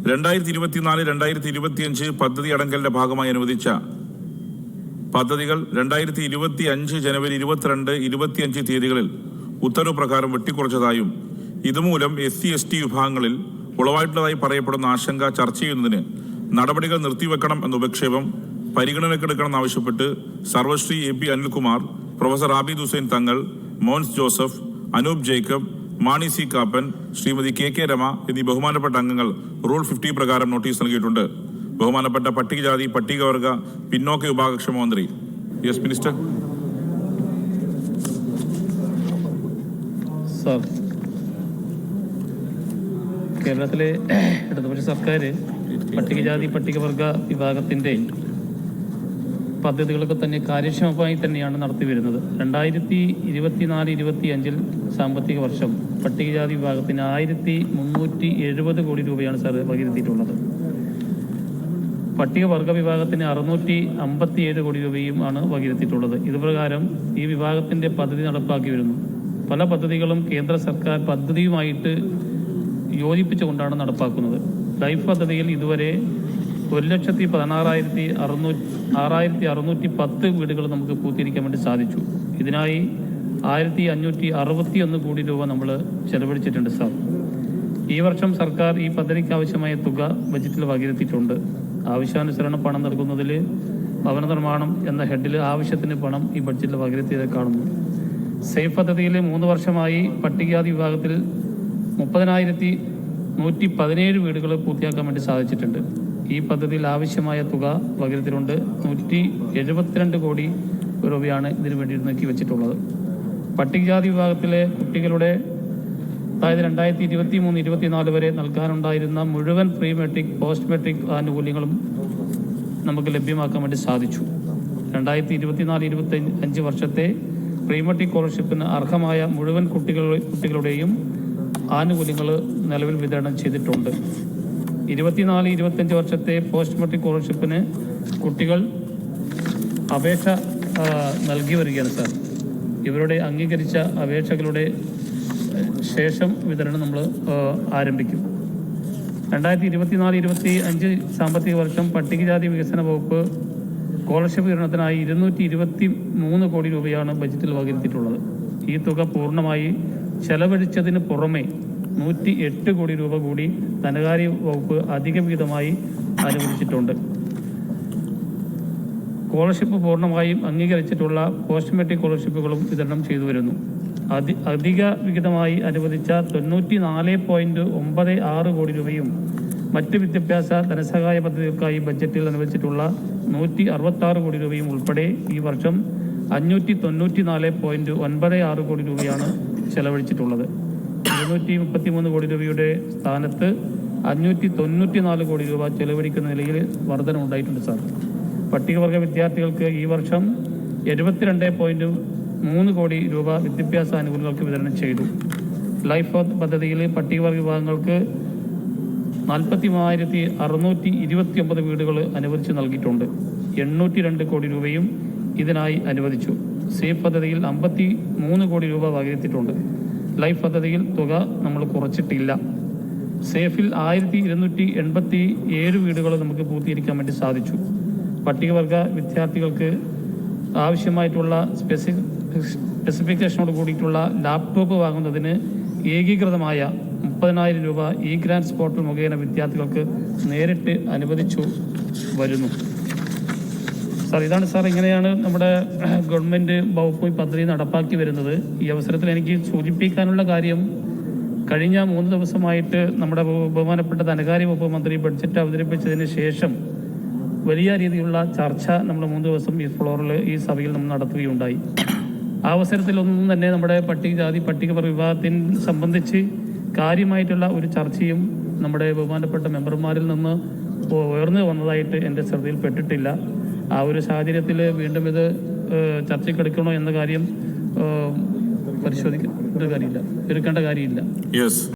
2024-2025 പദ്ധതി അടങ്കലിന്റെ ഭാഗമായി അനുവദിച്ച പദ്ധതികൾ 2025 ജനുവരി 22-25 തീയതികളിൽ ഉത്തരവ് പ്രകാരം വെട്ടിക്കുറച്ചതായും ഇതുമൂലം SC/ST വിഭാഗങ്ങളിൽ ഉളവായിട്ടുള്ളതായി പറയപ്പെടുന്ന ആശങ്ക ചർച്ച ചെയ്യുന്നതിന് നടപടികൾ നിർത്തിവെക്കണം എന്ന ഉപക്ഷേപം പരിഗണനയ്ക്കെടുക്കണമെന്നാവശ്യപ്പെട്ട് സർവശ്രീ AP Anilkumar, professor Abid Hussain Thangal, Mons Joseph, Anoop Jacob, Mani C Kappan, Shrimati KK Rama എന്നീ ബഹുമാനപ്പെട്ട അംഗങ്ങൾ റൂൾ 50 പ്രകാരം നോട്ടീസ് നൽകിയിട്ടുണ്ട്. ബഹുമാനപ്പെട്ട പട്ടികജാതി പട്ടികവർഗ പിന്നോക്ക വിഭാഗക്ഷേമ മന്ത്രി. Yes minister. സർ, കേരളത്തിലെ ഇടതുപക്ഷ സർക്കാർ പട്ടികജാതി പട്ടികവർഗ വിഭാഗത്തിൻ്റെ പദ്ധതികളൊക്കെ തന്നെ കാര്യക്ഷമമായി തന്നെയാണ് നടത്തി വരുന്നത്. 2024-25 സാമ്പത്തിക വർഷം പട്ടികജാതി വിഭാഗത്തിന് 1370 കോടി രൂപയാണ് സാർ വകയിരുത്തിയിട്ടുള്ളത്. പട്ടികവർഗ വിഭാഗത്തിന് 657 കോടി രൂപയും ആണ് വകയിരുത്തിയിട്ടുള്ളത്. ഇതുപ്രകാരം ഈ വിഭാഗത്തിൻ്റെ പദ്ധതി നടപ്പാക്കി വരുന്നു. പല പദ്ധതികളും കേന്ദ്ര സർക്കാർ പദ്ധതിയുമായിട്ട് യോജിപ്പിച്ചുകൊണ്ടാണ് നടപ്പാക്കുന്നത്. ലൈഫ് പദ്ധതിയിൽ ഇതുവരെ 1,16,610 വീടുകൾ നമുക്ക് പൂർത്തീകരിക്കാൻ വേണ്ടി സാധിച്ചു. ഇതിനായി 1,561 കോടി രൂപ നമ്മൾ ചെലവഴിച്ചിട്ടുണ്ട് സാർ. ഈ വർഷം സർക്കാർ ഈ പദ്ധതിക്ക് ആവശ്യമായ തുക ബജറ്റിൽ വകയിരുത്തിയിട്ടുണ്ട്. ആവശ്യാനുസരണം പണം നൽകുന്നതിൽ ഭവന നിർമ്മാണം എന്ന ഹെഡിൽ ആവശ്യത്തിന് പണം ഈ ബഡ്ജറ്റിൽ വകയിരുത്തിയത് കാണുന്നു. സേഫ് പദ്ധതിയിൽ 3 വർഷമായി പട്ടികജാതി വിഭാഗത്തിൽ 30,117 വീടുകൾ പൂർത്തിയാക്കാൻ വേണ്ടി സാധിച്ചിട്ടുണ്ട്. ഈ പദ്ധതിയിൽ ആവശ്യമായ തുക വകയിരുത്തിയിട്ടുണ്ട്. 172 കോടി രൂപയാണ് ഇതിനു വേണ്ടി നീക്കി വെച്ചിട്ടുള്ളത്. പട്ടികജാതി വിഭാഗത്തിലെ കുട്ടികളുടെ അതായത് 2023-24 വരെ നൽകാനുണ്ടായിരുന്ന മുഴുവൻ പ്രീ മെട്രിക് പോസ്റ്റ് മെട്രിക് ആനുകൂല്യങ്ങളും നമുക്ക് ലഭ്യമാക്കാൻ വേണ്ടി സാധിച്ചു. 2024-25 വർഷത്തെ പ്രീ മെട്രിക് സ്കോളർഷിപ്പിന് അർഹമായ മുഴുവൻ കുട്ടികളുടെയും ആനുകൂല്യങ്ങൾ നിലവിൽ വിതരണം ചെയ്തിട്ടുണ്ട്. 24-25 വർഷത്തെ പോസ്റ്റ് മെട്രിക് സ്കോളർഷിപ്പിന് കുട്ടികൾ അപേക്ഷ നൽകി വരികയാണ് സാർ. ഇവരുടെ അംഗീകരിച്ച അപേക്ഷകളുടെ ശേഷം വിതരണം നമ്മൾ ആരംഭിക്കും. 2024-25 സാമ്പത്തിക വർഷം പട്ടികജാതി വികസന വകുപ്പ് സ്കോളർഷിപ്പ് വിതരണത്തിനായി 223 കോടി രൂപയാണ് ബജറ്റിൽ വകയിരുത്തിയിട്ടുള്ളത്. ഈ തുക പൂർണ്ണമായി ചെലവഴിച്ചതിന് പുറമെ 108 കോടി രൂപ കൂടി ധനകാര്യ വകുപ്പ് അധിക വിഹിതമായി അനുവദിച്ചിട്ടുണ്ട്. സ്കോളർഷിപ്പ് പൂർണ്ണമായും അംഗീകരിച്ചിട്ടുള്ള പോസ്റ്റ് മെട്രിക് സ്കോളർഷിപ്പുകളും വിതരണം ചെയ്തു വരുന്നു. അധിക വിഹിതമായി അനുവദിച്ച 94.96 കോടി രൂപയും മറ്റ് വിദ്യാഭ്യാസ ധനസഹായ പദ്ധതികൾക്കായി ബജറ്റിൽ അനുവദിച്ചിട്ടുള്ള 166 കോടി രൂപയും ഉൾപ്പെടെ ഈ വർഷം 594.96 കോടി രൂപയാണ് ചെലവഴിച്ചിട്ടുള്ളത്. 233 കോടി രൂപയുടെ സ്ഥാനത്ത് 594 കോടി രൂപ ചെലവഴിക്കുന്ന നിലയിൽ വർധനമുണ്ടായിട്ടുണ്ട് സാർ. പട്ടികവർഗ വിദ്യാർത്ഥികൾക്ക് ഈ വർഷം 72.3 കോടി രൂപ വിദ്യാഭ്യാസ ആനുകൂല്യങ്ങൾക്ക് വിതരണം ചെയ്തു. ലൈഫ് പദ്ധതിയിൽ പട്ടികവർഗ വിഭാഗങ്ങൾക്ക് 43,629 വീടുകൾ അനുവദിച്ച് നൽകിയിട്ടുണ്ട്. 802 കോടി രൂപയും ഇതിനായി അനുവദിച്ചു. സേഫ് പദ്ധതിയിൽ 53 കോടി രൂപ വകയിരുത്തിയിട്ടുണ്ട്. ലൈഫ് പദ്ധതിയിൽ തുക നമ്മൾ കുറച്ചിട്ടില്ല. സേഫിൽ 1,287 വീടുകൾ നമുക്ക് പൂർത്തീകരിക്കാൻ വേണ്ടി സാധിച്ചു. പട്ടികവർഗ വിദ്യാർത്ഥികൾക്ക് ആവശ്യമായിട്ടുള്ള സ്പെസിഫിക്കേഷനോട് കൂടിയിട്ടുള്ള ലാപ്ടോപ്പ് വാങ്ങുന്നതിന് ഏകീകൃതമായ 30,000 രൂപ ഇ ഗ്രാൻസ് പോർട്ടൽ മുഖേന വിദ്യാർത്ഥികൾക്ക് നേരിട്ട് അനുവദിച്ചു വരുന്നു. സാർ, ഇതാണ് സാർ, ഇങ്ങനെയാണ് നമ്മുടെ ഗവൺമെൻറ് വകുപ്പ് പദ്ധതി നടപ്പാക്കി വരുന്നത്. ഈ അവസരത്തിൽ എനിക്ക് സൂചിപ്പിക്കാനുള്ള കാര്യം, കഴിഞ്ഞ 3 ദിവസമായിട്ട് നമ്മുടെ ബഹുമാനപ്പെട്ട ധനകാര്യ വകുപ്പ് മന്ത്രി ബഡ്ജറ്റ് അവതരിപ്പിച്ചതിന് ശേഷം വലിയ രീതിയിലുള്ള ചർച്ച നമ്മൾ 3 ദിവസം ഈ ഫ്ലോറിൽ ഈ സഭയിൽ നമ്മൾ നടത്തുകയുണ്ടായി. ആ അവസരത്തിലൊന്നും തന്നെ നമ്മുടെ പട്ടികജാതി പട്ടികവർഗ വിഭാഗത്തെ സംബന്ധിച്ച് കാര്യമായിട്ടുള്ള ഒരു ചർച്ചയും നമ്മുടെ ബഹുമാനപ്പെട്ട മെമ്പർമാരിൽ നിന്ന് ഉയർന്നു വന്നതായിട്ട് എൻ്റെ ശ്രദ്ധയിൽപ്പെട്ടിട്ടില്ല. ആ ഒരു സാഹചര്യത്തിൽ വീണ്ടും ഇത് ചർച്ചയ്ക്കെടുക്കണോ എന്ന കാര്യം പരിശോധിക്കേണ്ട കാര്യമില്ല.